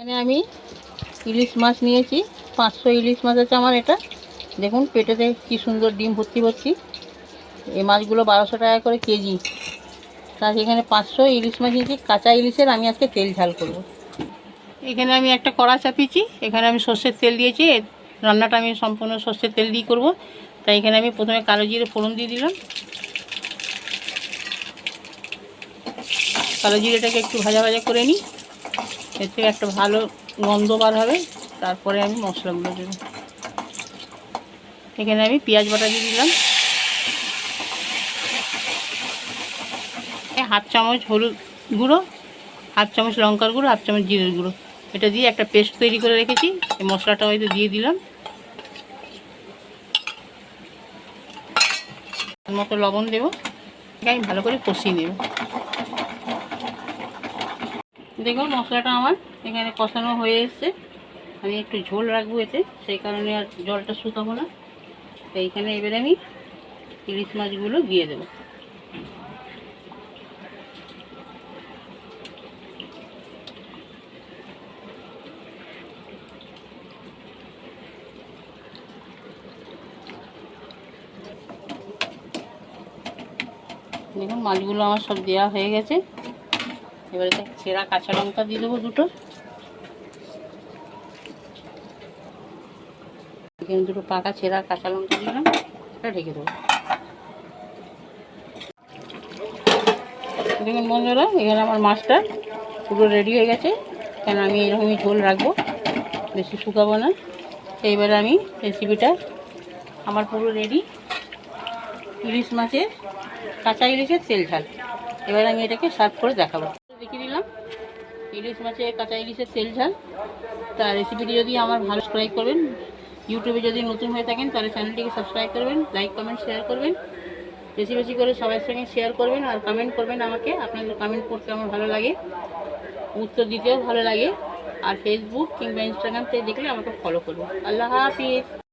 এখানে আমি ইলিশ মাছ নিয়েছি, 500 ইলিশ মাছ আছে আমার। এটা দেখুন পেটেতে কি সুন্দর ডিম ভর্তি ভর্তি। এই মাছগুলো 1200 টাকা করে কেজি। তার এখানে 500 ইলিশ মাছ নিয়েছি, কাঁচা ইলিশের আমি আজকে তেল ঝাল করব। এখানে আমি একটা কড়া চাপিয়েছি, এখানে আমি সর্ষের তেল দিয়েছি। রান্নাটা আমি সম্পূর্ণ সর্ষের তেল দিয়ে করব। তাই এখানে আমি প্রথমে কালো জিরে ফোড়ন দিয়ে দিলাম। কালো জিরেটাকে একটু ভাজা ভাজা করে নিই, এর থেকে একটা ভালো গন্ধ বার হবে। তারপরে আমি মশলাগুলো দেব। এখানে আমি পেঁয়াজ বাটা দিয়ে দিলাম, 1/2 চামচ হলুদ গুঁড়ো, 1/2 চামচ লঙ্কার গুঁড়ো, 1/2 চামচ জিরের গুঁড়ো। এটা দিয়ে একটা পেস্ট তৈরি করে রেখেছি। এই মশলাটা হয়তো দিয়ে দিলাম, মতো লবণ দেবো। আমি ভালো করে কষিয়ে নেব। দেখুন মশলাটা আমার এখানে কষানো হয়ে এসছে। আমি একটু ঝোল রাখবো এতে, সেই কারণে আর জলটা শুকাবো না। তো এইখানে এবারে আমি ইলিশ মাছগুলো দিয়ে দেবো। দেখুন মাছগুলো আমার সব দেওয়া হয়ে গেছে। এবারে ছেঁড়া কাঁচা লঙ্কা দিয়ে দেবো 2টো। এখানে 2টো পাকা ছেঁড়া কাঁচা লঙ্কা দিলাম, এটা ঢেকে দেবো। দেখুন বন্ধুরা, এখানে আমার মাছটা পুরো রেডি হয়ে গেছে। কেন আমি এরকমই ঝোল রাখবো, বেশি শুকাবো না। এইবারে আমি রেসিপিটা আমার পুরো রেডি। ইলিশ মাছের কাঁচা ইলিশের তেল ঝাল। এবার আমি এটাকে সার্ভ করে দেখাবো। দেখিয়ে দিলাম ইলিশ মাছের কাঁচা ইলিশের তেল ঝাল। তা রেসিপিটি যদি আমার ভালো সাবস্ক্রাইব করবেন, ইউটিউবে যদি নতুন হয়ে থাকেন তাহলে চ্যানেলটিকে সাবস্ক্রাইব করবেন, লাইক কমেন্ট শেয়ার করবেন, বেশি বেশি করে সবার সঙ্গে শেয়ার করবেন। আর কমেন্ট করবেন আমাকে, আপনাদের কমেন্ট করতে আমার ভালো লাগে, উত্তর দিতেও ভালো লাগে। আর ফেসবুক কিংবা ইনস্টাগ্রাম থেকে দেখলে আমাকে ফলো করবেন। আল্লাহ হাফিজ।